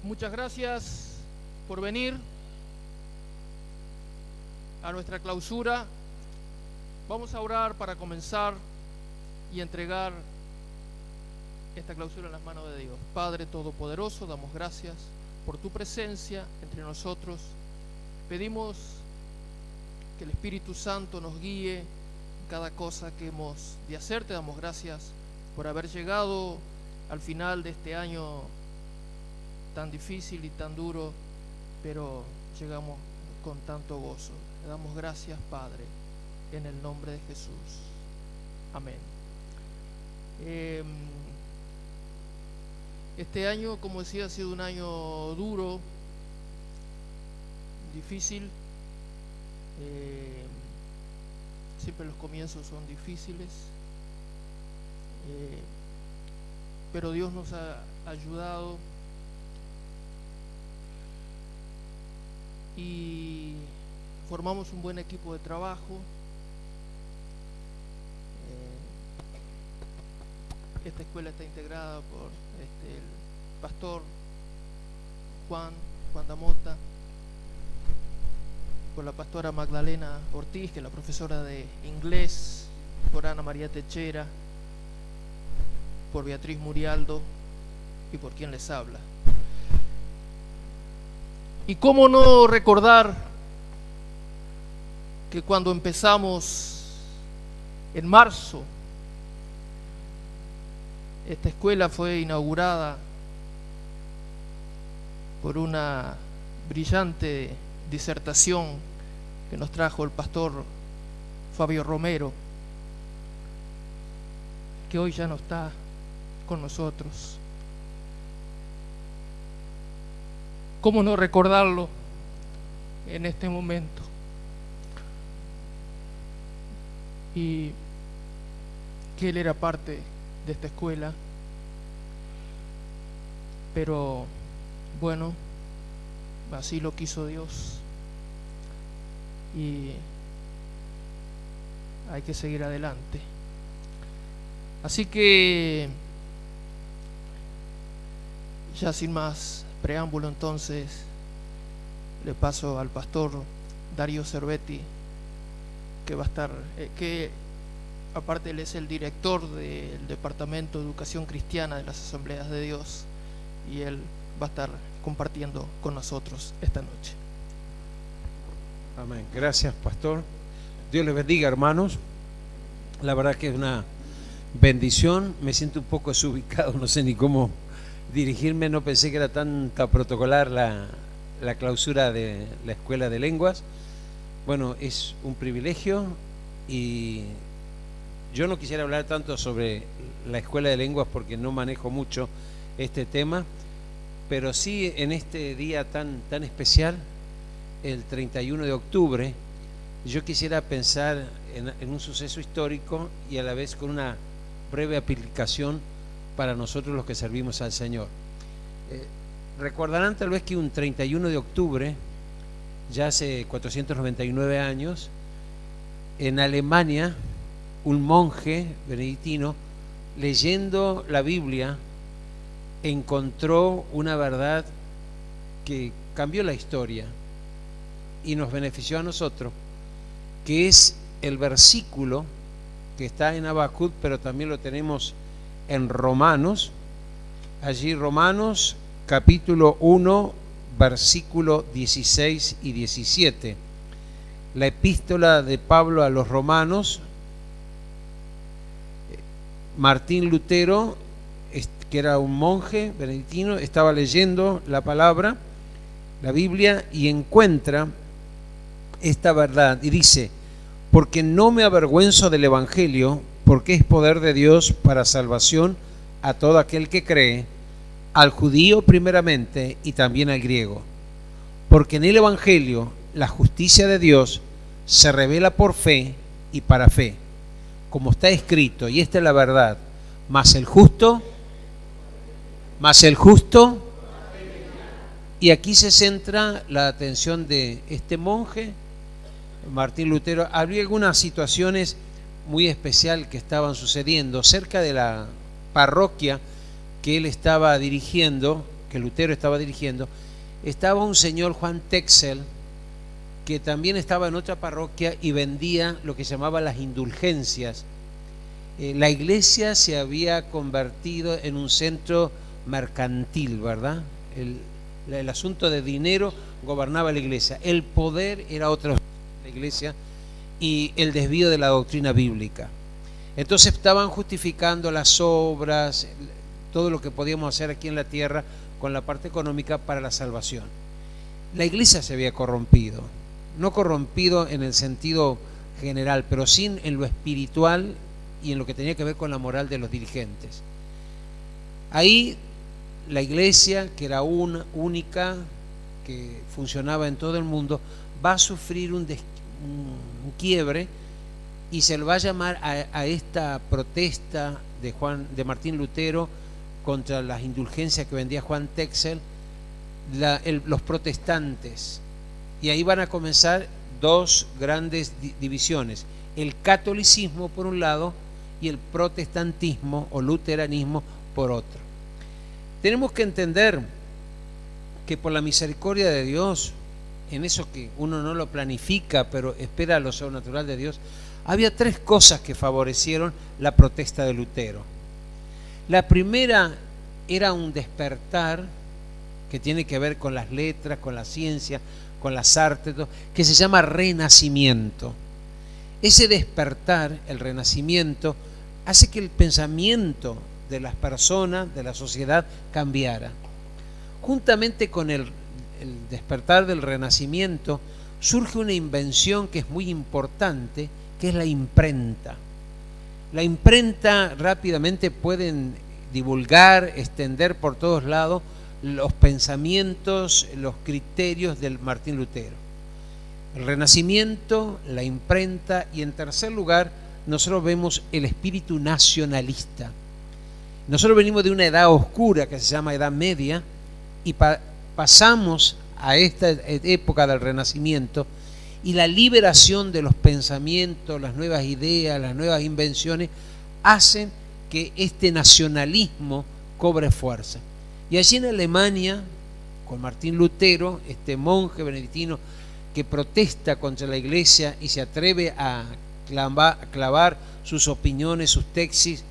Muchas gracias por venir a nuestra clausura. Vamos a orar para comenzar y entregar esta clausura en las manos de Dios. Padre Todopoderoso, damos gracias por tu presencia entre nosotros. Pedimos que el Espíritu Santo nos guíe en cada cosa que hemos de hacer. Te damos gracias por haber llegado al final de este año tan difícil y tan duro, pero llegamos con tanto gozo. Le damos gracias, Padre, en el nombre de Jesús. Amén. Este año, como decía, ha sido un año duro, difícil. Siempre los comienzos son difíciles, pero Dios nos ha ayudado y formamos un buen equipo de trabajo. Esta escuela está integrada por el pastor Juan Damota, por la pastora Magdalena Ortiz, que es la profesora de inglés, por Ana María Techera, por Beatriz Murialdo y por quien les habla. Y cómo no recordar que cuando empezamos en marzo, esta escuela fue inaugurada por una brillante disertación que nos trajo el pastor Fabio Romero, que hoy ya no está con nosotros. ¿Cómo no recordarlo en este momento? Y que él era parte de esta escuela, pero bueno, así lo quiso Dios y hay que seguir adelante. Así que ya sin más preámbulo, entonces le paso al pastor Darío Cervetti, que va a estar, que aparte él es el director del Departamento de Educación Cristiana de las Asambleas de Dios, y él va a estar compartiendo con nosotros esta noche. Amén. Gracias, pastor. Dios les bendiga, hermanos. La verdad que es una bendición. Me siento un poco desubicado, no sé ni cómo dirigirme. No pensé que era tanta protocolar la clausura de la Escuela de Lenguas. Bueno, es un privilegio y yo no quisiera hablar tanto sobre la Escuela de Lenguas porque no manejo mucho este tema, pero sí en este día tan especial, el 31 de octubre, yo quisiera pensar en un suceso histórico y a la vez con una breve aplicación para nosotros los que servimos al Señor. Recordarán tal vez que un 31 de octubre, ya hace 499 años, en Alemania, un monje benedictino, leyendo la Biblia, encontró una verdad que cambió la historia y nos benefició a nosotros, que es el versículo que está en Habacuc, pero también lo tenemos en Romanos. Allí Romanos capítulo 1, versículo 16 y 17. La epístola de Pablo a los romanos. Martín Lutero, que era un monje benedictino, estaba leyendo la palabra, la Biblia, y encuentra esta verdad y dice: porque no me avergüenzo del Evangelio, porque es poder de Dios para salvación a todo aquel que cree, al judío primeramente y también al griego. Porque en el Evangelio la justicia de Dios se revela por fe y para fe, como está escrito, y esta es la verdad, mas el justo, y aquí se centra la atención de este monje, Martín Lutero. Había algunas situaciones muy especiales que estaban sucediendo cerca de la parroquia que él estaba dirigiendo, que Lutero estaba dirigiendo, estaba un señor Juan Texel, que también estaba en otra parroquia y vendía lo que llamaba las indulgencias. La iglesia se había convertido en un centro mercantil, ¿verdad? El asunto de dinero gobernaba la iglesia, el poder era otra la iglesia y el desvío de la doctrina bíblica. Entonces estaban justificando las obras, todo lo que podíamos hacer aquí en la tierra con la parte económica para la salvación. La iglesia se había corrompido, no corrompido en el sentido general, pero sí en lo espiritual y en lo que tenía que ver con la moral de los dirigentes. Ahí la iglesia, que era una única, que funcionaba en todo el mundo, va a sufrir un quiebre y se le va a llamar a esta protesta de Martín Lutero contra las indulgencias que vendía Juan Texel, los protestantes. Y ahí van a comenzar dos grandes divisiones: el catolicismo por un lado y el protestantismo o luteranismo por otro. Tenemos que entender que por la misericordia de Dios, en eso que uno no lo planifica pero espera lo sobrenatural de Dios, había tres cosas que favorecieron la protesta de Lutero. La primera era un despertar que tiene que ver con las letras, con la ciencia, con las artes, que se llama renacimiento. Ese despertar, el renacimiento, hace que el pensamiento de las personas, de la sociedad, cambiara. Juntamente con el despertar del renacimiento, surge una invención que es muy importante, que es la imprenta. La imprenta rápidamente pueden divulgar, extender por todos lados los pensamientos, los criterios del Martín Lutero. El renacimiento, la imprenta y en tercer lugar nosotros vemos el espíritu nacionalista. Nosotros venimos de una edad oscura que se llama Edad Media y pasamos a esta época del Renacimiento, y la liberación de los pensamientos, las nuevas ideas, las nuevas invenciones hacen que este nacionalismo cobre fuerza. Y allí en Alemania, con Martín Lutero, este monje benedictino que protesta contra la iglesia y se atreve a clavar sus opiniones, sus tesis,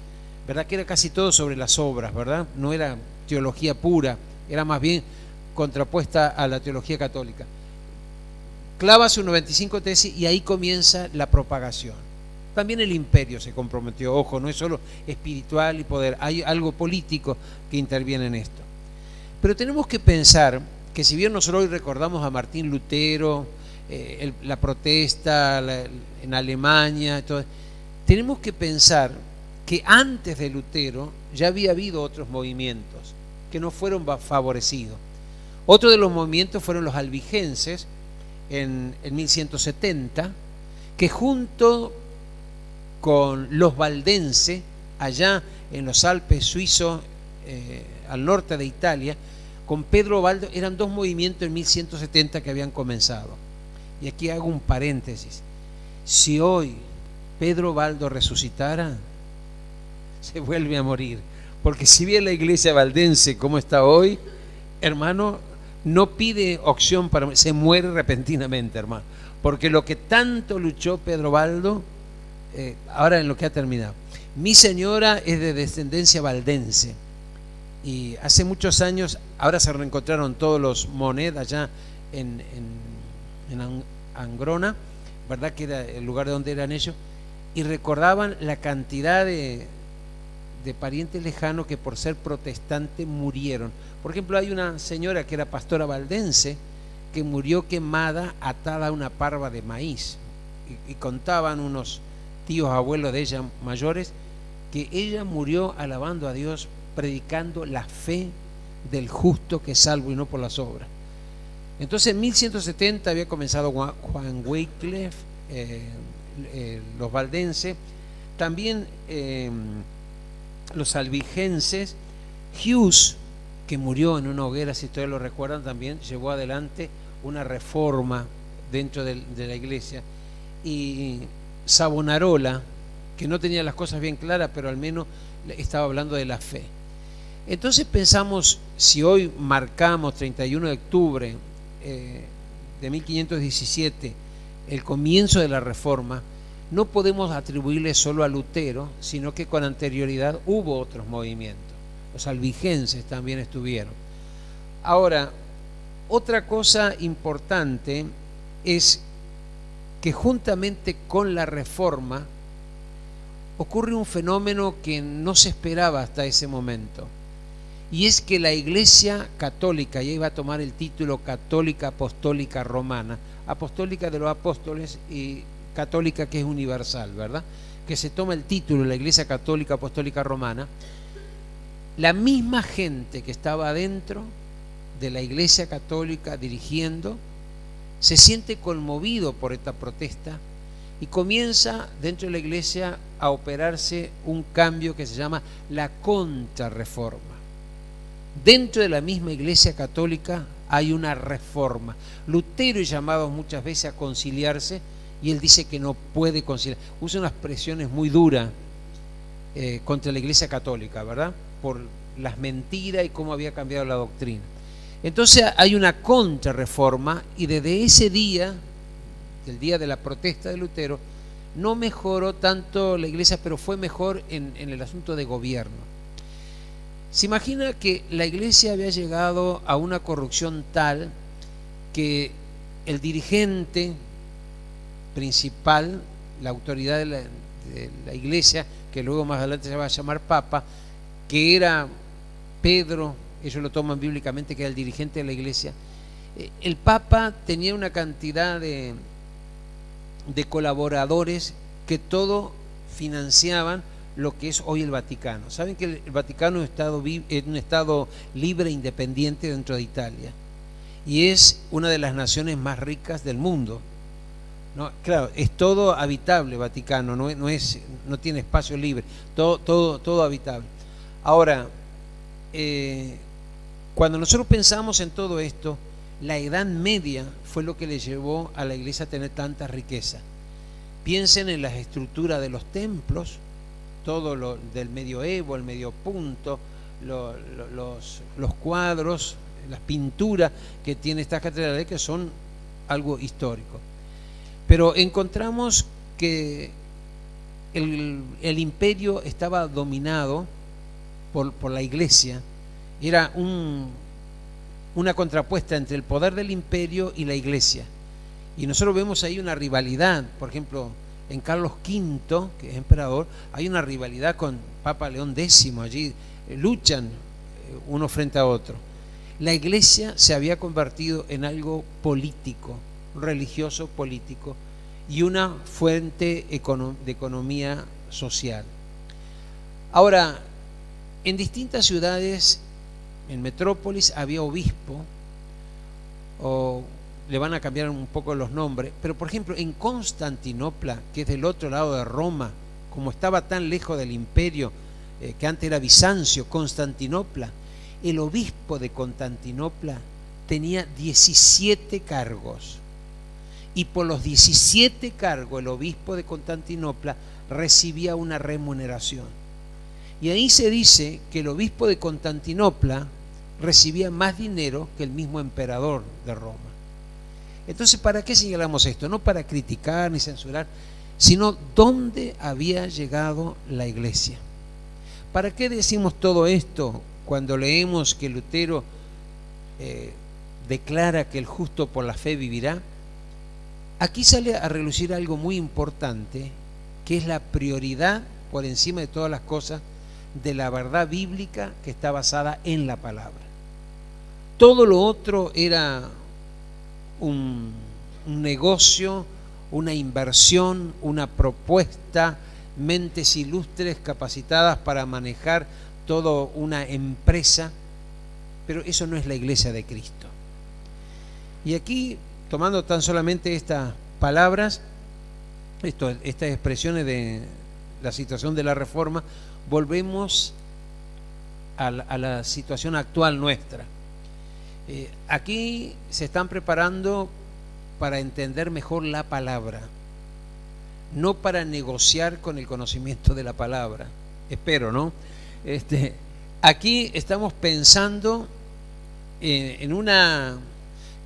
¿verdad? Que era casi todo sobre las obras, ¿verdad? No era teología pura, era más bien contrapuesta a la teología católica. Clava sus 95 tesis y ahí comienza la propagación. También el imperio se comprometió, ojo, no es solo espiritual y poder, hay algo político que interviene en esto. Pero tenemos que pensar que si bien nosotros hoy recordamos a Martín Lutero, la protesta en Alemania, todo, tenemos que pensar que antes de Lutero ya había habido otros movimientos que no fueron favorecidos. Otro de los movimientos fueron los albigenses en 1170, que junto con los valdenses, allá en los Alpes suizos, al norte de Italia, con Pedro Baldo, eran dos movimientos en 1170 que habían comenzado. Y aquí hago un paréntesis: si hoy Pedro Baldo resucitara, se vuelve a morir, porque si bien la iglesia valdense como está hoy, hermano, no pide opción para, se muere repentinamente, hermano, porque lo que tanto luchó Pedro Baldo, ahora en lo que ha terminado. Mi señora es de descendencia valdense y hace muchos años, ahora se reencontraron todos los Monet allá en Angrona, ¿verdad? Que era el lugar donde eran ellos, y recordaban la cantidad de parientes lejanos que por ser protestante murieron. Por ejemplo, hay una señora que era pastora valdense que murió quemada atada a una parva de maíz, y contaban unos tíos abuelos de ella mayores que ella murió alabando a Dios, predicando la fe del justo que es salvo y no por las obras. Entonces en 1170 había comenzado Juan Wycliffe, los valdenses, también los albigenses. Hughes, que murió en una hoguera, si ustedes lo recuerdan, también llevó adelante una reforma dentro de la iglesia. Y Savonarola, que no tenía las cosas bien claras, pero al menos estaba hablando de la fe. Entonces pensamos, si hoy marcamos 31 de octubre de 1517, el comienzo de la Reforma, no podemos atribuirle solo a Lutero, sino que con anterioridad hubo otros movimientos. Los albigenses también estuvieron. Ahora, otra cosa importante es que juntamente con la Reforma ocurre un fenómeno que no se esperaba hasta ese momento, y es que la Iglesia Católica, y ahí va a tomar el título Católica Apostólica Romana, apostólica de los apóstoles y católica que es universal, ¿verdad? Que se toma el título de la Iglesia Católica Apostólica Romana, la misma gente que estaba adentro de la Iglesia Católica dirigiendo, se siente conmovido por esta protesta y comienza dentro de la Iglesia a operarse un cambio que se llama la Contrarreforma. Dentro de la misma Iglesia Católica hay una reforma. Lutero es llamado muchas veces a conciliarse y él dice que no puede conciliar. Usa unas expresiones muy duras contra la Iglesia Católica, ¿verdad? Por las mentiras y cómo había cambiado la doctrina. Entonces hay una contrarreforma y desde ese día, del día de la protesta de Lutero, no mejoró tanto la Iglesia, pero fue mejor en el asunto de gobierno. Se imagina que la Iglesia había llegado a una corrupción tal que el dirigente principal, la autoridad de la Iglesia, que luego más adelante se va a llamar Papa, que era Pedro, ellos lo toman bíblicamente, que era el dirigente de la Iglesia. El Papa tenía una cantidad de colaboradores que todo financiaban lo que es hoy el Vaticano. Saben que el Vaticano es un estado libre e independiente dentro de Italia y es una de las naciones más ricas del mundo, ¿no? Claro, es todo habitable Vaticano, no tiene espacio libre, todo habitable. Ahora, cuando nosotros pensamos en todo esto, la Edad Media fue lo que le llevó a la Iglesia a tener tanta riqueza. Piensen en las estructuras de los templos, todo lo del medioevo, el medio punto, los cuadros, las pinturas que tiene estas catedrales, que son algo histórico. Pero encontramos que el imperio estaba dominado por la Iglesia. Era una contrapuesta entre el poder del imperio y la Iglesia. Y nosotros vemos ahí una rivalidad. Por ejemplo, en Carlos V, que es emperador, hay una rivalidad con Papa León X. Allí luchan uno frente a otro. La Iglesia se había convertido en algo político, religioso político, y una fuente de economía social. Ahora, en distintas ciudades, en metrópolis, había obispo, o le van a cambiar un poco los nombres, pero por ejemplo en Constantinopla, que es del otro lado de Roma, como estaba tan lejos del imperio, que antes era Bizancio, Constantinopla, el obispo de Constantinopla tenía 17 cargos, y por los 17 cargos el obispo de Constantinopla recibía una remuneración. Y ahí se dice que el obispo de Constantinopla recibía más dinero que el mismo emperador de Roma. Entonces, ¿para qué señalamos esto? No para criticar ni censurar, sino dónde había llegado la Iglesia. ¿Para qué decimos todo esto cuando leemos que Lutero declara que el justo por la fe vivirá? Aquí sale a relucir algo muy importante, que es la prioridad por encima de todas las cosas de la verdad bíblica que está basada en la palabra. Todo lo otro era un negocio, una inversión, una propuesta, mentes ilustres capacitadas para manejar toda una empresa, pero eso no es la Iglesia de Cristo. Y aquí, tomando tan solamente estas palabras, estas expresiones de la situación de la Reforma, volvemos a la situación actual nuestra. Aquí se están preparando para entender mejor la palabra, no para negociar con el conocimiento de la palabra, espero, ¿no? aquí estamos pensando en una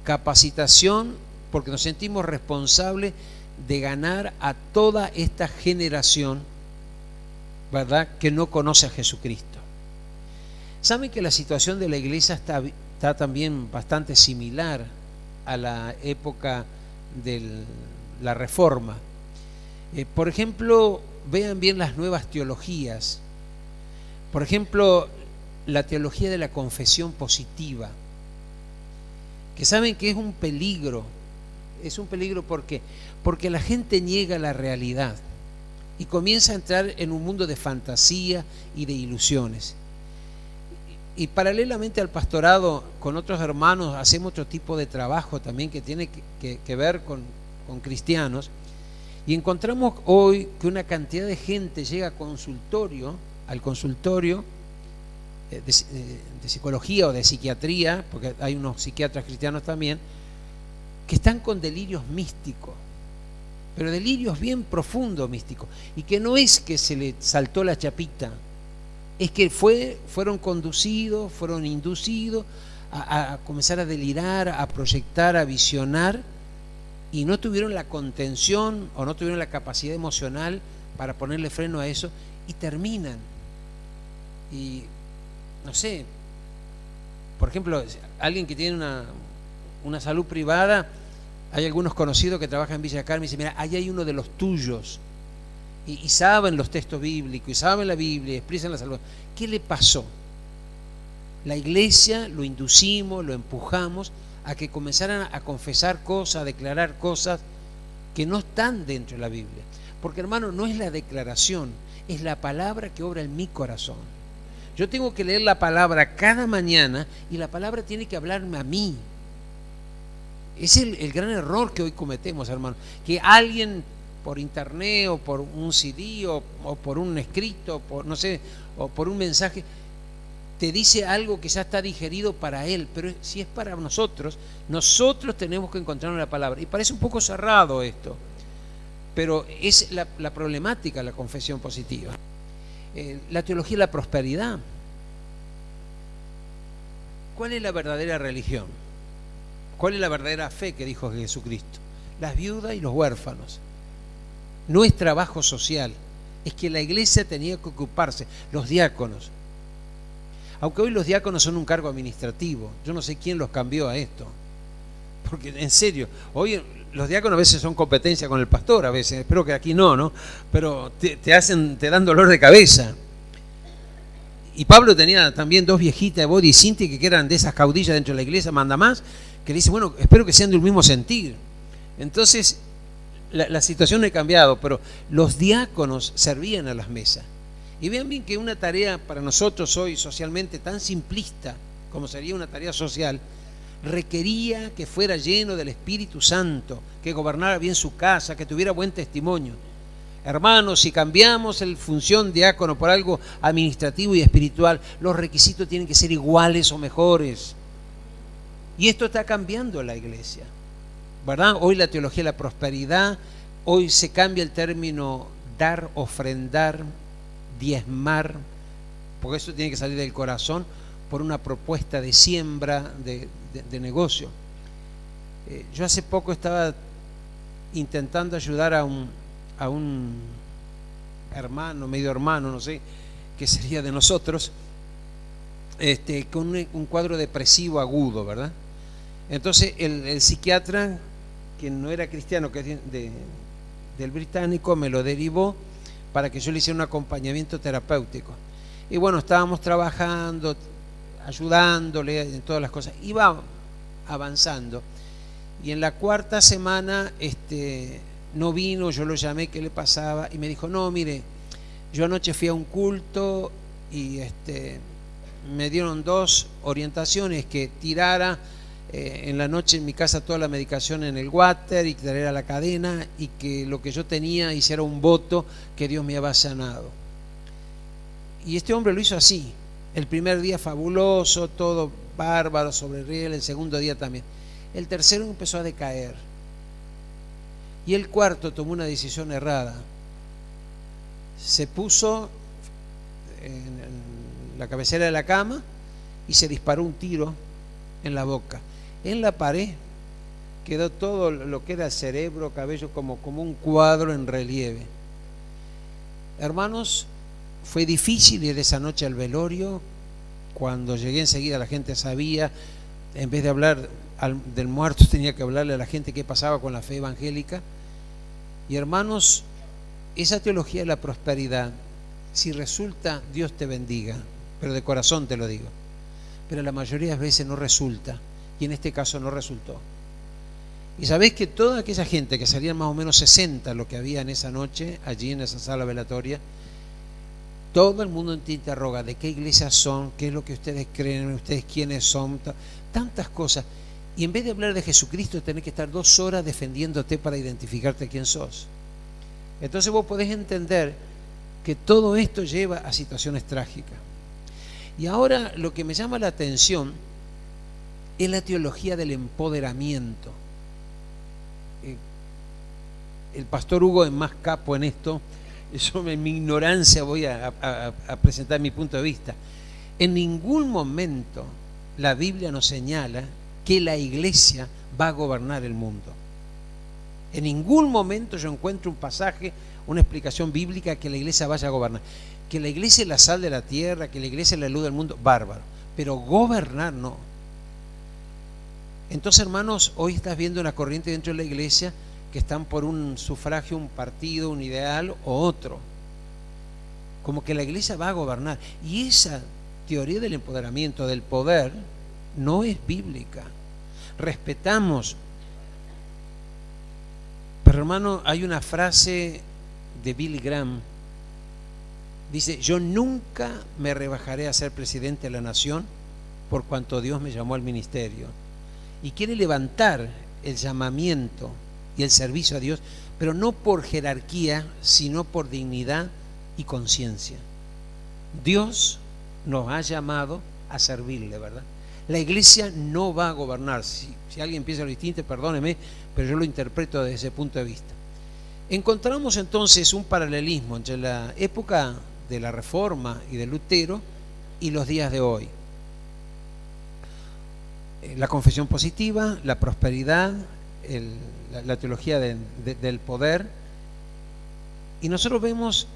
capacitación porque nos sentimos responsables de ganar a toda esta generación, ¿verdad?, que no conoce a Jesucristo. ¿Saben que la situación de la iglesia está también bastante similar a la época de la Reforma? Por ejemplo, vean bien las nuevas teologías. Por ejemplo, la teología de la confesión positiva, que saben que es un peligro. Es un peligro porque la gente niega la realidad y comienza a entrar en un mundo de fantasía y de ilusiones. Y paralelamente al pastorado, con otros hermanos, hacemos otro tipo de trabajo también que tiene que ver con cristianos. Y encontramos hoy que una cantidad de gente llega al consultorio de psicología o de psiquiatría, porque hay unos psiquiatras cristianos también, que están con delirios místicos, pero delirios bien profundos místicos, y que no es que se le saltó la chapita, es que fueron conducidos, fueron inducidos a comenzar a delirar, a proyectar, a visionar, y no tuvieron la contención o no tuvieron la capacidad emocional para ponerle freno a eso, y terminan. Y no sé, por ejemplo, alguien que tiene una salud privada, hay algunos conocidos que trabajan en Villa Carmen y dicen, mira, ahí hay uno de los tuyos, y saben los textos bíblicos, y saben la Biblia, y expresan la salvación. ¿Qué le pasó? La iglesia lo inducimos, lo empujamos a que comenzaran a confesar cosas, a declarar cosas que no están dentro de la Biblia. Porque, hermano, no es la declaración, es la palabra que obra en mi corazón. Yo tengo que leer la palabra cada mañana y la palabra tiene que hablarme a mí. Es el gran error que hoy cometemos, hermano. Que alguien por internet o por un CD o por un escrito, no sé, o por un mensaje, te dice algo que ya está digerido para él, pero si es para nosotros tenemos que encontrar la palabra. Y parece un poco cerrado esto, pero es la problemática de la confesión positiva. La teología de la prosperidad. ¿Cuál es la verdadera religión? ¿Cuál es la verdadera fe que dijo Jesucristo? Las viudas y los huérfanos. No es trabajo social, es que la iglesia tenía que ocuparse, los diáconos. Aunque hoy los diáconos son un cargo administrativo, yo no sé quién los cambió a esto. Porque en serio, hoy los diáconos a veces son competencia con el pastor, a veces, espero que aquí no, pero te dan dolor de cabeza. Y Pablo tenía también dos viejitas de Bodi y Cinti que eran de esas caudillas dentro de la iglesia, manda más, que le dice, bueno, espero que sean del mismo sentir. Entonces, la situación no ha cambiado, pero los diáconos servían a las mesas. Y vean bien que una tarea para nosotros hoy socialmente tan simplista como sería una tarea social, requería que fuera lleno del Espíritu Santo, que gobernara bien su casa, que tuviera buen testimonio. Hermanos, si cambiamos la función diácono por algo administrativo y espiritual, los requisitos tienen que ser iguales o mejores. Y esto está cambiando la iglesia, ¿verdad? Hoy la teología de la prosperidad, hoy se cambia el término dar, ofrendar, diezmar, porque eso tiene que salir del corazón, por una propuesta de siembra, de negocio. Yo hace poco estaba intentando ayudar a un hermano, medio hermano, no sé, que sería de nosotros, con un cuadro depresivo agudo, ¿verdad? Entonces el psiquiatra, que no era cristiano, que es del británico, me lo derivó para que yo le hiciera un acompañamiento terapéutico. Y bueno, estábamos trabajando, ayudándole en todas las cosas. Iba avanzando. Y en la cuarta semana no vino, yo lo llamé, ¿qué le pasaba? Y me dijo, no, mire, yo anoche fui a un culto y me dieron dos orientaciones, que tirara en la noche en mi casa toda la medicación en el water y que trajera la cadena, y que lo que yo tenía hiciera un voto que Dios me había sanado. Y este hombre lo hizo así. El primer día fabuloso, todo bárbaro, sobre riel, el segundo día también. El tercero empezó a decaer. Y el cuarto tomó una decisión errada. Se puso en la cabecera de la cama y se disparó un tiro en la boca. En la pared quedó todo lo que era cerebro, cabello, como un cuadro en relieve. Hermanos, fue difícil ir esa noche al velorio. Cuando llegué enseguida la gente sabía, en vez de hablar del muerto tenía que hablarle a la gente qué pasaba con la fe evangélica. Y hermanos, esa teología de la prosperidad, si resulta, Dios te bendiga, pero de corazón te lo digo. Pero la mayoría de las veces no resulta, y en este caso no resultó. Y sabéis que toda aquella gente, que salían más o menos 60 lo que había en esa noche, allí en esa sala velatoria, todo el mundo te interroga de qué iglesias son, qué es lo que ustedes creen, ustedes quiénes son, tantas cosas. Y en vez de hablar de Jesucristo, tenés que estar 2 horas defendiéndote para identificarte quién sos. Entonces vos podés entender que todo esto lleva a situaciones trágicas. Y ahora lo que me llama la atención es la teología del empoderamiento. El pastor Hugo es más capo en esto. Yo en mi ignorancia voy a presentar mi punto de vista. En ningún momento la Biblia nos señala que la iglesia va a gobernar el mundo. En ningún momento yo encuentro un pasaje, una explicación bíblica que la iglesia vaya a gobernar. Que la iglesia es la sal de la tierra, que la iglesia es la luz del mundo, bárbaro. Pero gobernar no. Entonces, hermanos, hoy estás viendo una corriente dentro de la iglesia que están por un sufragio, un partido, un ideal o otro. Como que la iglesia va a gobernar. Y esa teoría del empoderamiento, del poder, no es bíblica. Respetamos. Pero hermano, hay una frase de Billy Graham. Dice: yo nunca me rebajaré a ser presidente de la nación por cuanto Dios me llamó al ministerio. Y quiere levantar el llamamiento y el servicio a Dios, pero no por jerarquía, sino por dignidad y conciencia. Dios nos ha llamado a servirle, ¿verdad? La iglesia no va a gobernar. Si alguien piensa lo distinto, perdóneme, pero yo lo interpreto desde ese punto de vista. Encontramos entonces un paralelismo entre la época de la Reforma y de Lutero y los días de hoy. La confesión positiva, la prosperidad, la teología del poder. Y nosotros vemos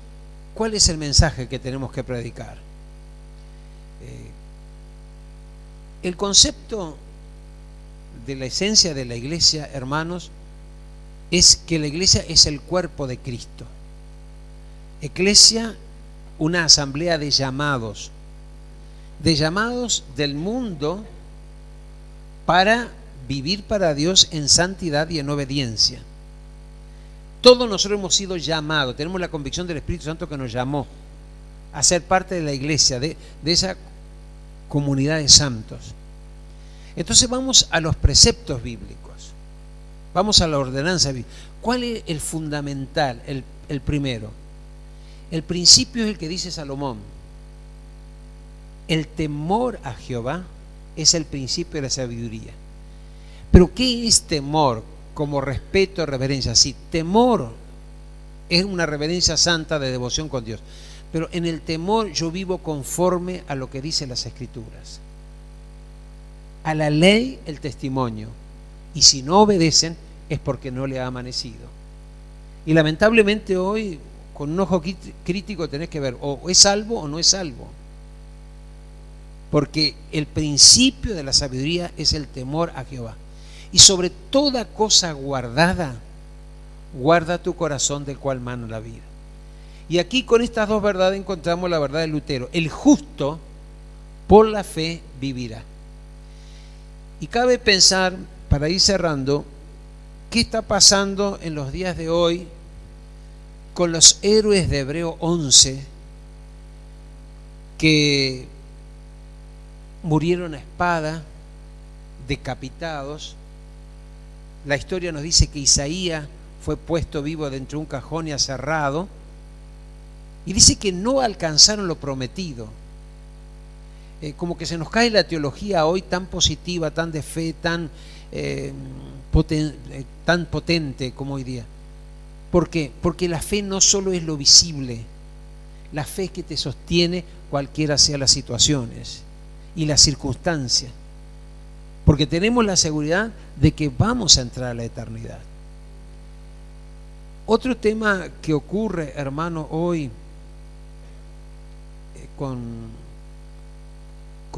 cuál es el mensaje que tenemos que predicar. El concepto de la esencia de la iglesia, hermanos, es que la iglesia es el cuerpo de Cristo. Eclesia, una asamblea de llamados del mundo para vivir para Dios en santidad y en obediencia. Todos nosotros hemos sido llamados, tenemos la convicción del Espíritu Santo que nos llamó a ser parte de la iglesia, de esa comunidad de santos. Entonces vamos a los preceptos bíblicos, vamos a la ordenanza bíblica. ¿Cuál es el fundamental, el primero? El principio es el que dice Salomón: el temor a Jehová es el principio de la sabiduría. Pero ¿qué es temor? Como respeto, reverencia. Sí, temor es una reverencia santa de devoción con Dios. Pero en el temor yo vivo conforme a lo que dicen las Escrituras. A la ley, el testimonio. Y si no obedecen, es porque no le ha amanecido. Y lamentablemente hoy, con un ojo crítico, tenés que ver, o es salvo o no es salvo. Porque el principio de la sabiduría es el temor a Jehová. Y sobre toda cosa guardada, guarda tu corazón, del cual mana la vida. Y aquí con estas dos verdades encontramos la verdad de Lutero: el justo por la fe vivirá. Y cabe pensar, para ir cerrando, qué está pasando en los días de hoy con los héroes de Hebreo 11 que murieron a espada, decapitados. La historia nos dice que Isaías fue puesto vivo dentro de un cajón y aserrado, y dice que no alcanzaron lo prometido. Como que se nos cae la teología hoy tan positiva, tan de fe, tan potente como hoy día. ¿Por qué? Porque la fe no solo es lo visible, la fe es que te sostiene cualquiera sean las situaciones y las circunstancias, porque tenemos la seguridad de que vamos a entrar a la eternidad. Otro tema que ocurre, hermano, hoy con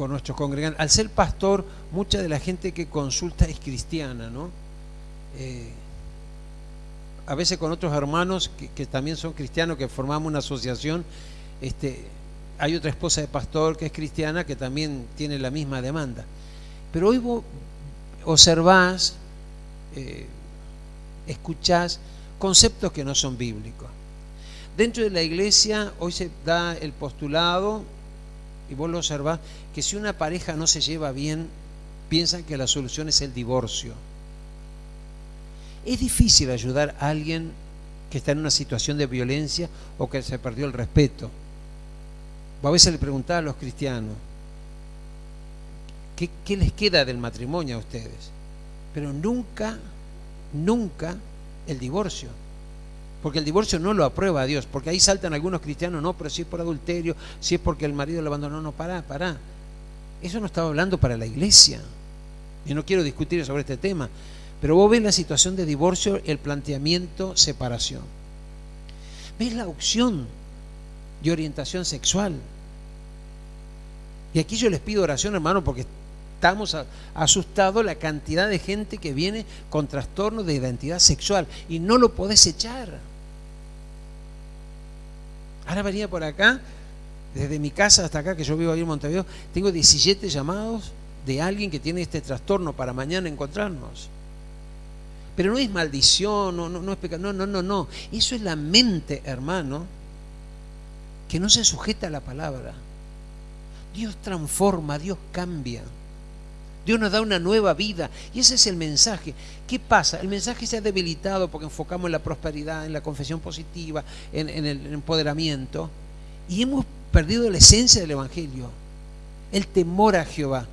nuestros congregantes, al ser pastor, mucha de la gente que consulta es cristiana, ¿no? A veces con otros hermanos que también son cristianos, que formamos una asociación, hay otra esposa de pastor que es cristiana que también tiene la misma demanda. Pero hoy vos observás, escuchás conceptos que no son bíblicos. Dentro de la iglesia hoy se da el postulado, y vos lo observás, que si una pareja no se lleva bien, piensan que la solución es el divorcio. Es difícil ayudar a alguien que está en una situación de violencia o que se perdió el respeto. A veces le preguntaba a los cristianos, ¿qué les queda del matrimonio a ustedes? Pero nunca el divorcio. Porque el divorcio no lo aprueba Dios, porque ahí saltan algunos cristianos, no, pero si es por adulterio, si es porque el marido lo abandonó, no, pará. Eso no estaba hablando para la iglesia. Y no quiero discutir sobre este tema, pero vos ves la situación de divorcio, el planteamiento, separación. Ves la opción de orientación sexual. Y aquí yo les pido oración, hermano, porque estamos asustados la cantidad de gente que viene con trastornos de identidad sexual y no lo podés echar. Ahora venía por acá, desde mi casa hasta acá, que yo vivo ahí en Montevideo, tengo 17 llamados de alguien que tiene este trastorno para mañana encontrarnos. Pero no es maldición, no es pecado, no. Eso es la mente, hermano, que no se sujeta a la palabra. Dios transforma, Dios cambia. Dios nos da una nueva vida y ese es el mensaje. ¿Qué pasa? El mensaje se ha debilitado porque enfocamos en la prosperidad, en la confesión positiva, en el empoderamiento y hemos perdido la esencia del Evangelio. El temor a Jehová.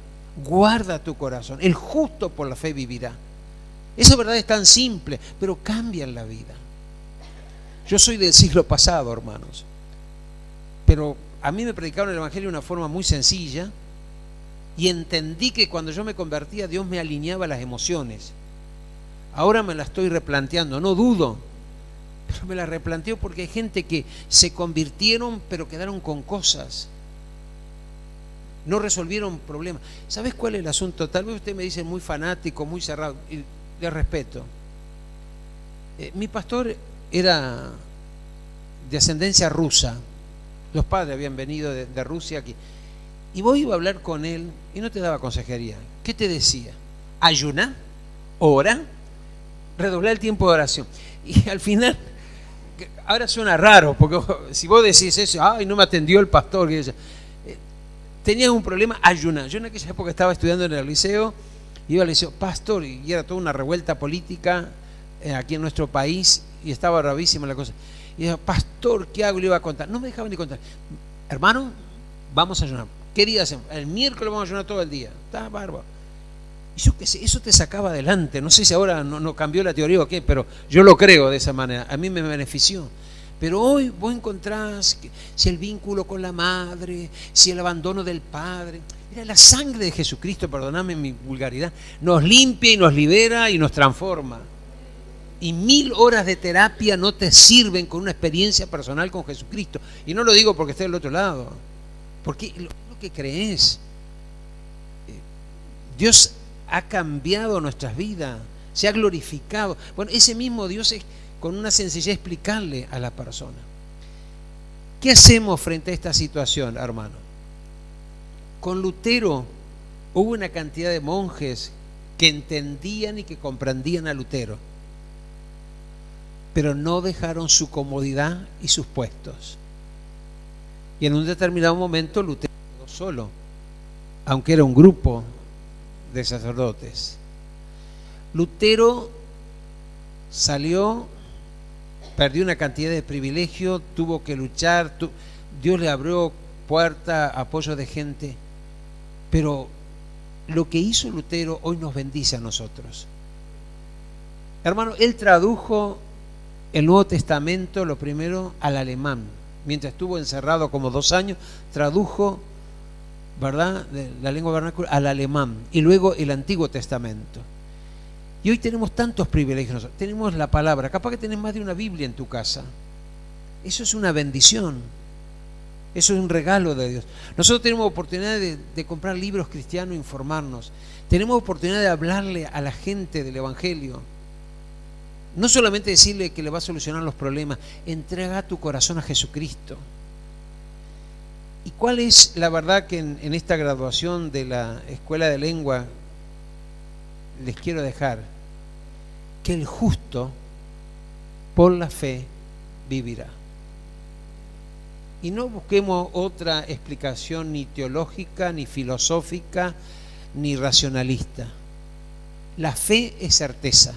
Guarda tu corazón. El justo por la fe vivirá. Esa verdad es tan simple, pero cambia en la vida. Yo soy del siglo pasado, hermanos, pero a mí me predicaron el Evangelio de una forma muy sencilla. Y entendí que cuando yo me convertía, Dios me alineaba las emociones. Ahora me la estoy replanteando, no dudo, pero me la replanteo porque hay gente que se convirtieron, pero quedaron con cosas. No resolvieron problemas. ¿Sabes cuál es el asunto? Tal vez usted me dice muy fanático, muy cerrado, y le respeto. Mi pastor era de ascendencia rusa. Los padres habían venido de Rusia aquí. Y vos ibas a hablar con él y no te daba consejería. ¿Qué te decía? Ayuná, ora, redoblar el tiempo de oración. Y al final, ahora suena raro, porque si vos decís eso, ay, no me atendió el pastor, tenías un problema, ayuná. Yo en aquella época estaba estudiando en el liceo, iba al liceo, pastor, y era toda una revuelta política aquí en nuestro país, y estaba bravísima la cosa. Y yo, pastor, ¿qué hago? Le iba a contar. No me dejaba ni contar. Hermano, vamos a ayunar. ¿Qué día hacemos? El miércoles vamos a ayunar todo el día. Está bárbaro. Eso te sacaba adelante. No sé si ahora no cambió la teoría o qué, pero yo lo creo de esa manera. A mí me benefició. Pero hoy vos encontrás si el vínculo con la madre, si el abandono del padre. Mira, la sangre de Jesucristo, perdóname mi vulgaridad, nos limpia y nos libera y nos transforma. Y 1000 horas de terapia no te sirven con una experiencia personal con Jesucristo. Y no lo digo porque esté del otro lado, porque lo que crees. Dios ha cambiado nuestras vidas, se ha glorificado. Bueno, ese mismo Dios es con una sencillez explicarle a la persona. ¿Qué hacemos frente a esta situación, hermano? Con Lutero hubo una cantidad de monjes que entendían y que comprendían a Lutero, pero no dejaron su comodidad y sus puestos. Y en un determinado momento Lutero quedó solo, aunque era un grupo de sacerdotes. Lutero salió, perdió una cantidad de privilegios, tuvo que luchar, Dios le abrió puerta, apoyo de gente, pero lo que hizo Lutero hoy nos bendice a nosotros. Hermano, él tradujo el Nuevo Testamento, lo primero, al alemán. mientras estuvo encerrado como 2 años, tradujo, ¿verdad?, de la lengua vernácula al alemán y luego el Antiguo Testamento. Y hoy tenemos tantos privilegios. Tenemos la palabra. Capaz que tenés más de una Biblia en tu casa. Eso es una bendición. Eso es un regalo de Dios. Nosotros tenemos oportunidad de comprar libros cristianos, informarnos. Tenemos oportunidad de hablarle a la gente del Evangelio. No solamente decirle que le va a solucionar los problemas. Entrega tu corazón a Jesucristo. ¿Y cuál es la verdad que en esta graduación de la Escuela de Lengua les quiero dejar? Que el justo por la fe vivirá. Y no busquemos otra explicación ni teológica, ni filosófica, ni racionalista. La fe es certeza.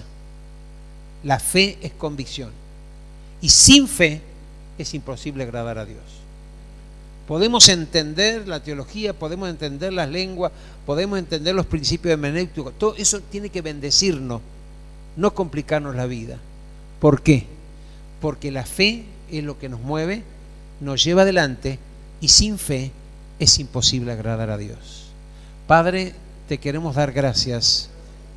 La fe es convicción. Y sin fe es imposible agradar a Dios. Podemos entender la teología, podemos entender las lenguas, podemos entender los principios hermenéuticos. Todo eso tiene que bendecirnos, no complicarnos la vida. ¿Por qué? Porque la fe es lo que nos mueve, nos lleva adelante, y sin fe es imposible agradar a Dios. Padre, te queremos dar gracias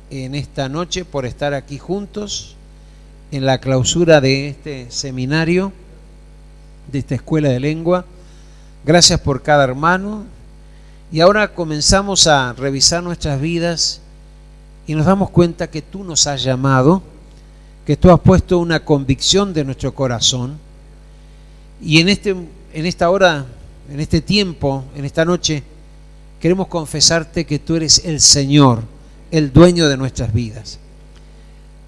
en esta noche por estar aquí juntos en la clausura de este seminario, de esta escuela de lengua. Gracias por cada hermano. Y ahora comenzamos a revisar nuestras vidas y nos damos cuenta que tú nos has llamado, que tú has puesto una convicción de nuestro corazón. Y en esta hora, en este tiempo, en esta noche, queremos confesarte que tú eres el Señor, el dueño de nuestras vidas.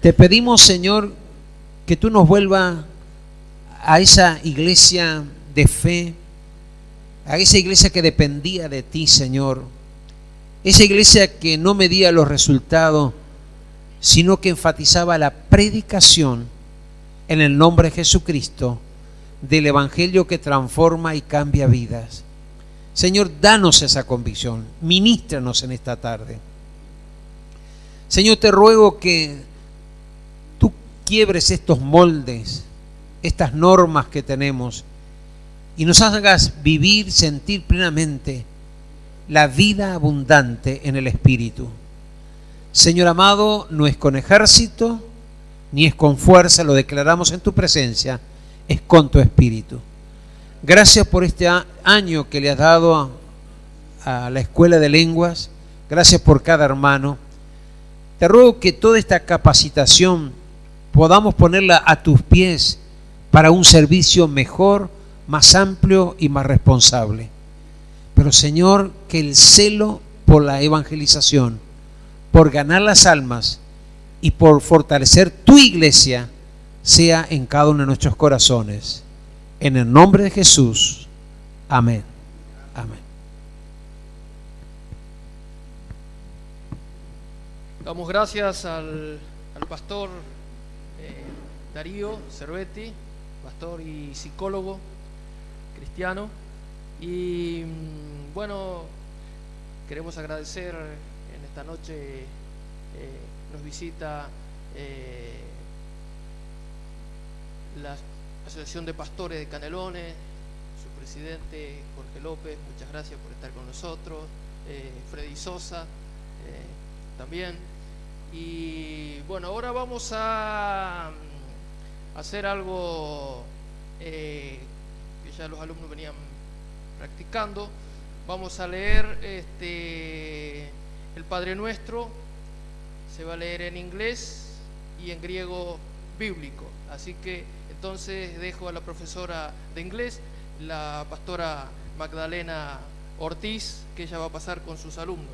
Te pedimos, Señor, que tú nos vuelvas a esa iglesia de fe, a esa iglesia que dependía de ti, Señor. Esa iglesia que no medía los resultados, sino que enfatizaba la predicación en el nombre de Jesucristo del Evangelio que transforma y cambia vidas. Señor, danos esa convicción, ministranos en esta tarde. Señor, te ruego que tú quiebres estos moldes, estas normas que tenemos, y nos hagas vivir, sentir plenamente la vida abundante en el Espíritu. Señor amado, no es con ejército, ni es con fuerza, lo declaramos en tu presencia, es con tu Espíritu. Gracias por este año que le has dado a la Escuela de Lenguas. Gracias por cada hermano. Te ruego que toda esta capacitación podamos ponerla a tus pies para un servicio mejor, más amplio y más responsable. Pero Señor, que el celo por la evangelización, por ganar las almas y por fortalecer tu iglesia sea en cada uno de nuestros corazones. En el nombre de Jesús. Amén. Amén. Damos gracias al pastor Darío Cervetti, pastor y psicólogo cristiano. Y bueno, queremos agradecer en esta noche, nos visita la Asociación de Pastores de Canelones, su presidente Jorge López, muchas gracias por estar con nosotros, Freddy Sosa también. Y bueno, ahora vamos a hacer algo que ya los alumnos venían practicando. Vamos a leer el Padre Nuestro. Se va a leer en inglés y en griego bíblico. Así que entonces dejo a la profesora de inglés, la pastora Magdalena Ortiz, que ella va a pasar con sus alumnos.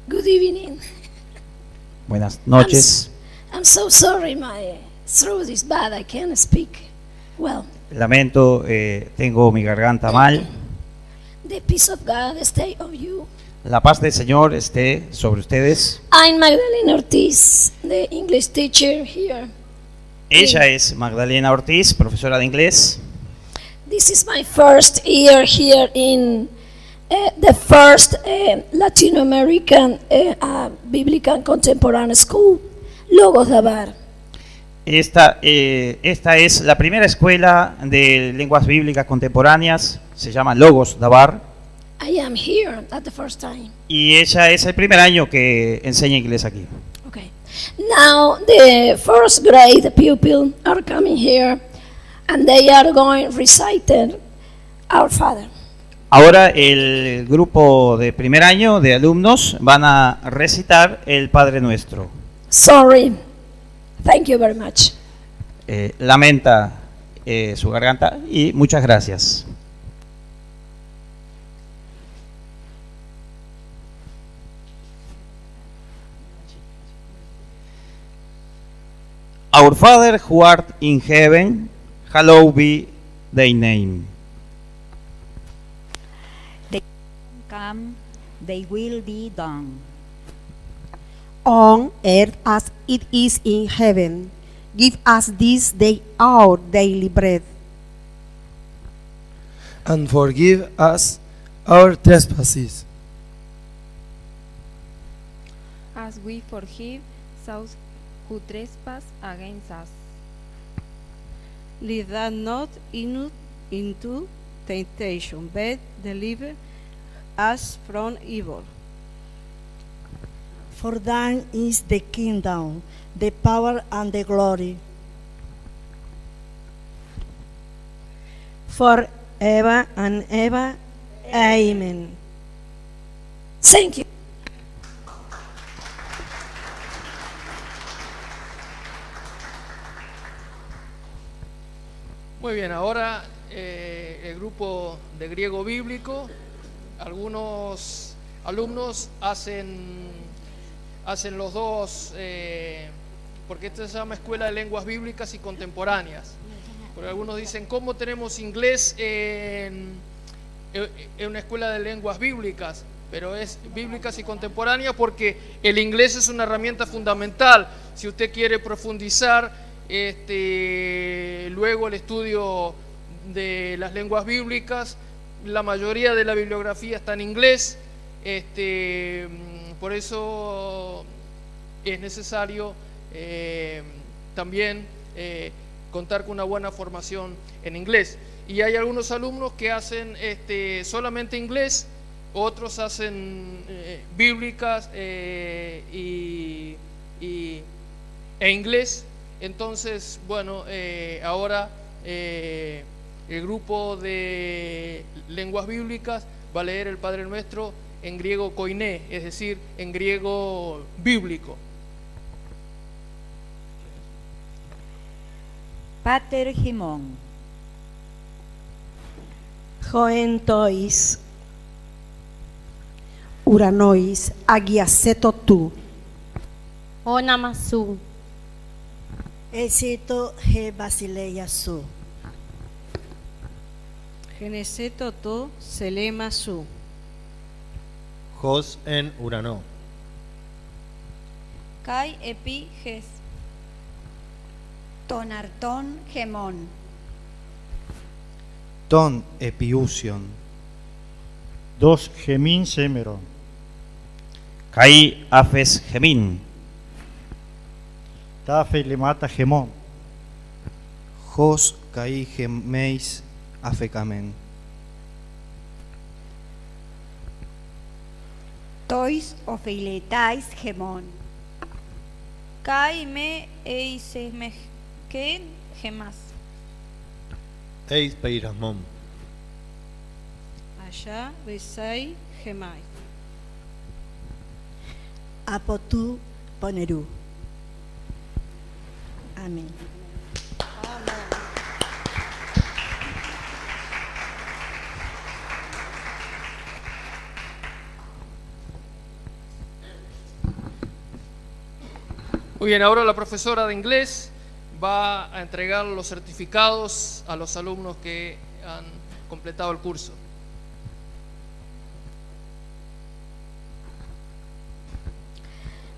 Good evening. Buenas noches. I'm so sorry, my throat is bad. I can't speak well. Lamento, tengo mi garganta mal. The peace of God stay on you. La paz del Señor esté sobre ustedes. I'm Magdalena Ortiz, the English teacher here. Ella es Magdalena Ortiz, profesora de inglés. This is my first year here in the first Latin American Biblical Contemporary School, Logos Dabar. Esta es la primera escuela de lenguas bíblicas contemporáneas, se llama Logos Dabar, I am here at the first time. y ella es el primer año que enseña inglés aquí. Okay. Now the first grade pupils are coming here, and they are going reciting Our Father. Ahora el grupo de primer año de alumnos van a recitar el Padre Nuestro. Sorry. Thank you very much. Lamenta su garganta y muchas gracias. Our Father who art in heaven, hallowed be thy name. Come, thy will be done. On earth as it is in heaven. Give us this day our daily bread. And forgive us our trespasses, as we forgive those who trespass against us. Lead us not into temptation, but deliver us from evil. For thine is the kingdom, the power, and the glory, forever and ever. Amen. Thank you. Muy bien, ahora el grupo de griego bíblico, algunos alumnos hacen los dos, porque esto se llama Escuela de Lenguas Bíblicas y Contemporáneas. Porque algunos dicen, ¿cómo tenemos inglés en una escuela de lenguas bíblicas? Pero es bíblicas y contemporáneas porque el inglés es una herramienta fundamental. Si usted quiere profundizar luego el estudio de las lenguas bíblicas, la mayoría de la bibliografía está en inglés, por eso es necesario también contar con una buena formación en inglés. Y hay algunos alumnos que hacen solamente inglés, otros hacen bíblicas e inglés. Entonces, bueno, ahora el grupo de lenguas bíblicas va a leer el Padre Nuestro en griego koiné, es decir, en griego bíblico. Pater Himon. Joentois. Uranois agiaceto tu. Onamasu. Esito he basileia su, Geneseto to selema su. Jos en Urano. Kai epi ges. Tonarton gemón. Ton epiusion. Dos gemin semero. Kai afes gemin. Tafe lemata gemón. Jos kai gemeis afecamen. Tois ofiletais gemón. Kai me eisemeken gemas. Eis peirasmon. Allá besai gemai. apotu poneru. Amén. Muy bien, ahora la profesora de inglés va a entregar los certificados a los alumnos que han completado el curso.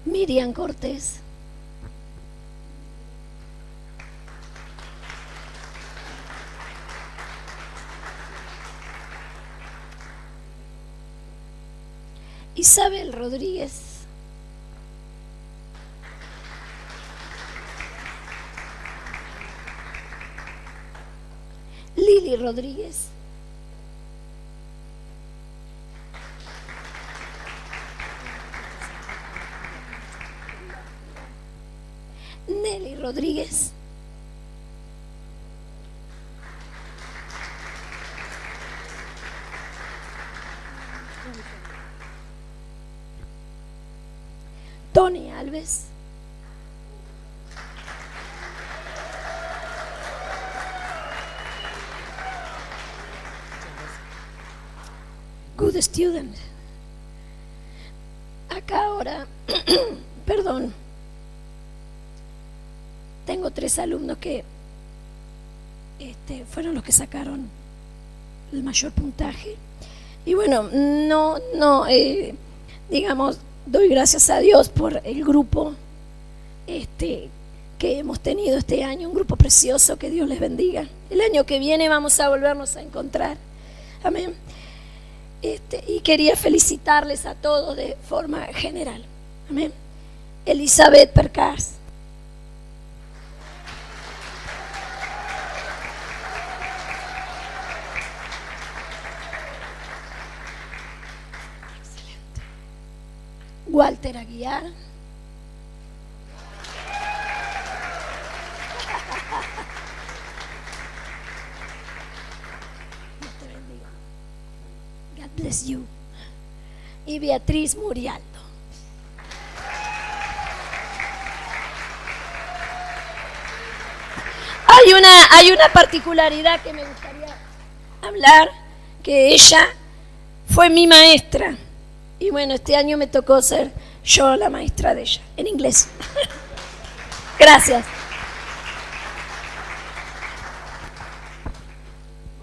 Miriam Cortés. Isabel Rodríguez. Lili Rodríguez. Nelly Rodríguez. Tony Alves. Good student. Acá ahora, perdón, tengo 3 alumnos que fueron los que sacaron el mayor puntaje. Y bueno, digamos, doy gracias a Dios por el grupo que hemos tenido este año, un grupo precioso, que Dios les bendiga. El año que viene vamos a volvernos a encontrar. Amén. Y quería felicitarles a todos de forma general. Amén. Elizabeth Percas. Excelente. Walter Aguiar. Bless you. Y Beatriz Murialdo. Hay una particularidad que me gustaría hablar, que ella fue mi maestra. Y bueno, este año me tocó ser yo la maestra de ella, en inglés. Gracias.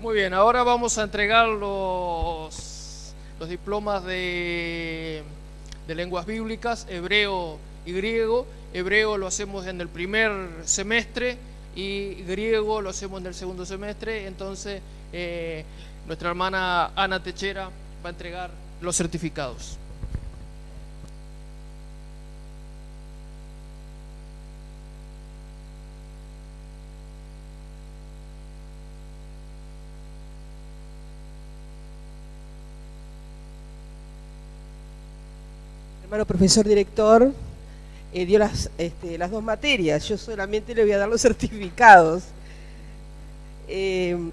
Muy bien, ahora vamos a entregar los diplomas de lenguas bíblicas, hebreo y griego. Hebreo lo hacemos en el primer semestre y griego lo hacemos en el segundo semestre. Entonces, nuestra hermana Ana Techera va a entregar los certificados. Hermano profesor director dio las 2 materias, yo solamente le voy a dar los certificados.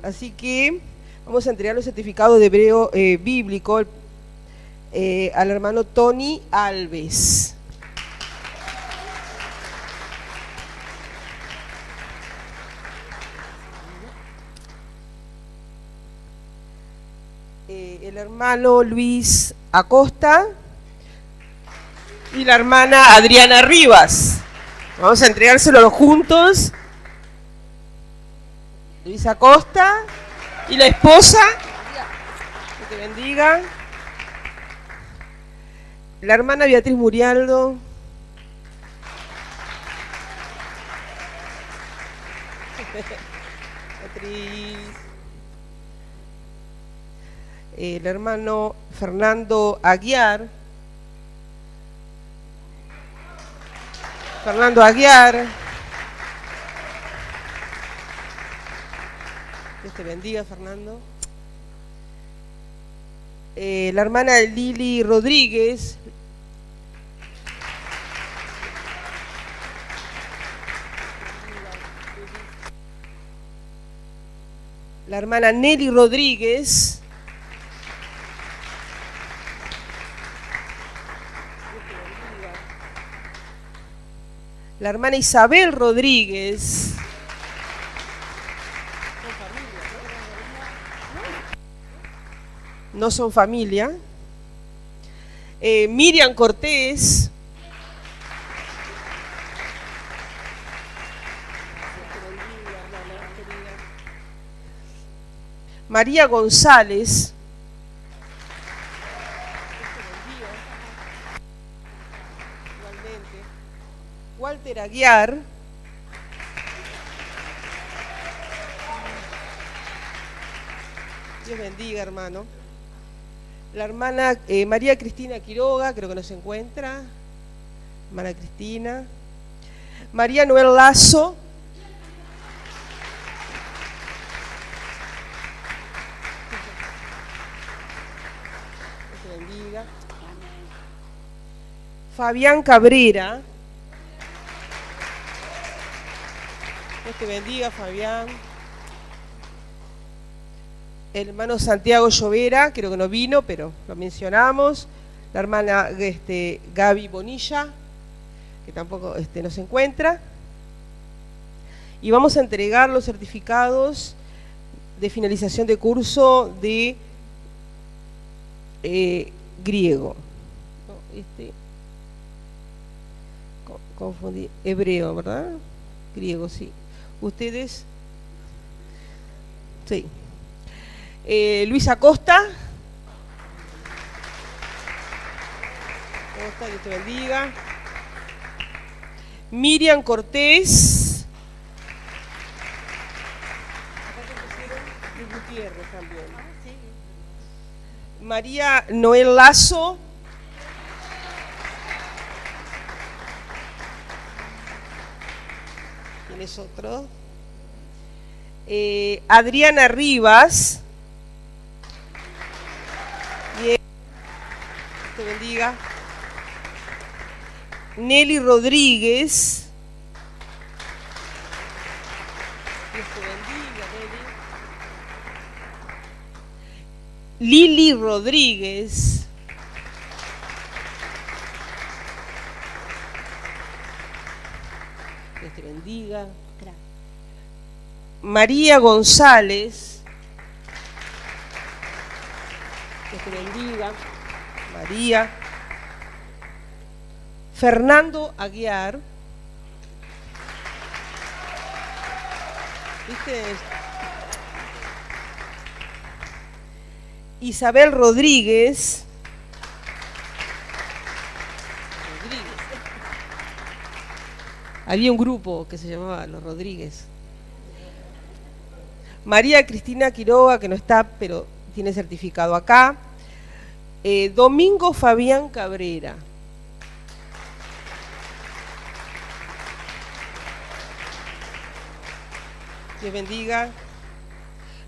Así que vamos a entregar los certificados de hebreo bíblico al hermano Tony Alves. El hermano Luis Acosta y la hermana Adriana Rivas. Vamos a entregárselo juntos. Luis Acosta y la esposa. Que te bendiga. La hermana Beatriz Murialdo. Beatriz. El hermano Fernando Aguiar. Fernando Aguiar. Dios te bendiga, Fernando. La hermana Lili Rodríguez. La hermana Nelly Rodríguez. La hermana Isabel Rodríguez. No son familia. Miriam Cortés. María González. Walter Aguiar. Dios bendiga, hermano. La hermana María Cristina Quiroga, creo que no se encuentra. Hermana Cristina. María Noel Lazo. Dios te bendiga. Fabián Cabrera. Dios te bendiga, Fabián. El hermano Santiago Llovera, creo que no vino, pero lo mencionamos. La hermana Gaby Bonilla, que tampoco no se encuentra. Y vamos a entregar los certificados de finalización de curso de griego. No, confundí, hebreo, ¿verdad? Griego, sí. Ustedes, sí. Luis Acosta. ¿Cómo está? Dios te bendiga. Miriam Cortés. Acá te pusieron Luis Gutiérrez también. María Noel Lazo. ¿Quién es otro? Adriana Rivas. Bien. Te bendiga. Nelly Rodríguez. Dios te bendiga, Nelly. Lili Rodríguez. Dios te bendiga. María González. Dios te bendiga. María. Fernando Aguiar. ¿Viste? Isabel Rodríguez. Había un grupo que se llamaba Los Rodríguez. María Cristina Quiroga, que no está, pero tiene certificado acá. Domingo Fabián Cabrera. Dios bendiga.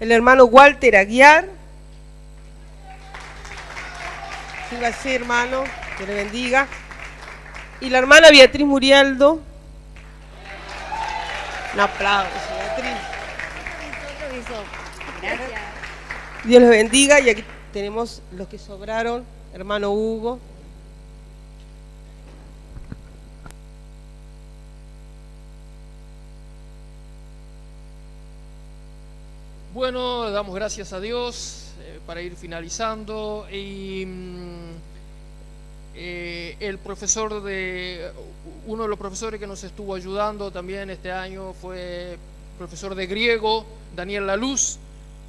El hermano Walter Aguiar. ¿Qué va a ser, hermano? Que le bendiga. Y la hermana Beatriz Murialdo. Un aplauso, Beatriz. Gracias. Dios les bendiga. Y aquí tenemos los que sobraron. Hermano Hugo. Bueno, damos gracias a Dios para ir finalizando. Y el profesor uno de los profesores que nos estuvo ayudando también este año fue profesor de griego, Daniel Laluz,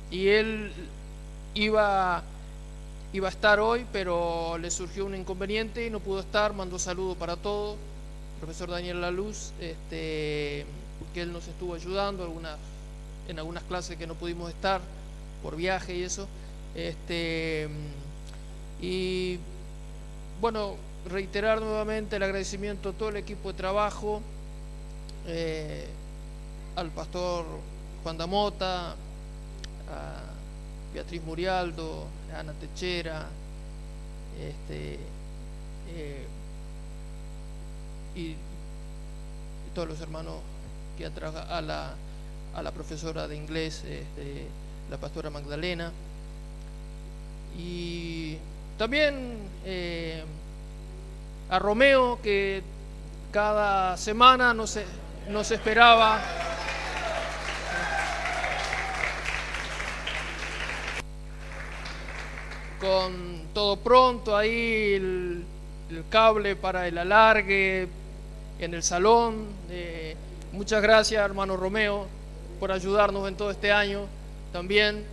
y él iba a estar hoy, pero le surgió un inconveniente y no pudo estar. Mandó saludos para todos, profesor Daniel Laluz, que él nos estuvo ayudando en algunas clases que no pudimos estar por viaje y eso. Y bueno, reiterar nuevamente el agradecimiento a todo el equipo de trabajo, al pastor Juan Damota, a Beatriz Murialdo, a Ana Techera, y todos los hermanos que han trabajado, a la profesora de inglés, la pastora Magdalena, y también a Romeo, que cada semana nos esperaba con todo pronto, ahí el cable para el alargue en el salón. Muchas gracias, hermano Romeo, por ayudarnos en todo este año también.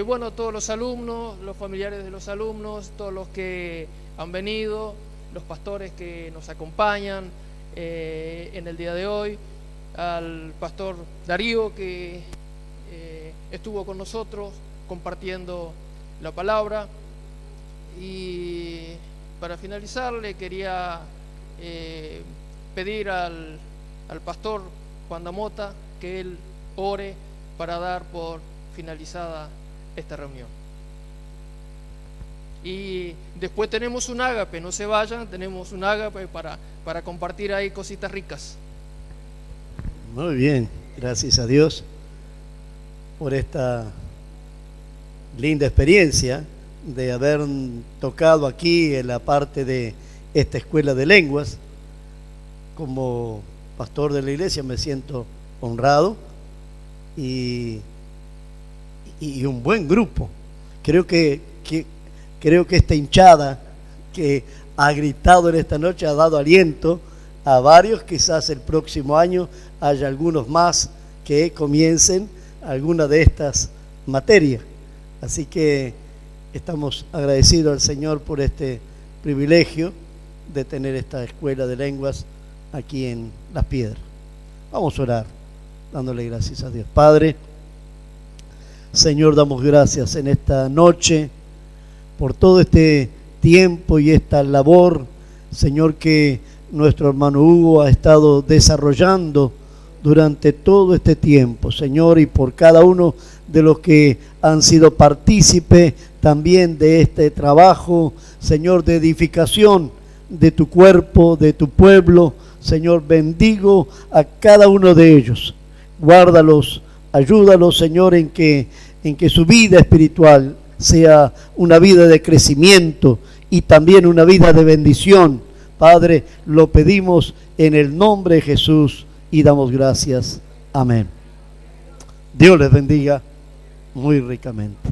Bueno, todos los alumnos, los familiares de los alumnos, todos los que han venido, los pastores que nos acompañan en el día de hoy, al pastor Darío, que estuvo con nosotros compartiendo la palabra, Y para finalizar le quería pedir al pastor Juan Damota que él ore para dar por finalizada esta reunión. Y después tenemos un ágape, no se vayan, tenemos un ágape para compartir ahí cositas ricas. Muy bien, gracias a Dios por esta linda experiencia de haber tocado aquí en la parte de esta escuela de lenguas. Como pastor de la iglesia me siento honrado y un buen grupo. Creo que esta hinchada que ha gritado en esta noche ha dado aliento a varios. Quizás el próximo año haya algunos más que comiencen alguna de estas materias. Así que estamos agradecidos al Señor por este privilegio de tener esta escuela de lenguas aquí en Las Piedras. Vamos a orar dándole gracias a Dios. Padre, Señor, damos gracias en esta noche por todo este tiempo y esta labor, Señor, que nuestro hermano Hugo ha estado desarrollando durante todo este tiempo, Señor, y por cada uno de los que han sido partícipes también de este trabajo, Señor, de edificación de tu cuerpo, de tu pueblo. Señor, bendigo a cada uno de ellos, guárdalos, ayúdalos, Señor, en que su vida espiritual sea una vida de crecimiento y también una vida de bendición. Padre, lo pedimos en el nombre de Jesús y damos gracias. Amén. Dios les bendiga muy ricamente.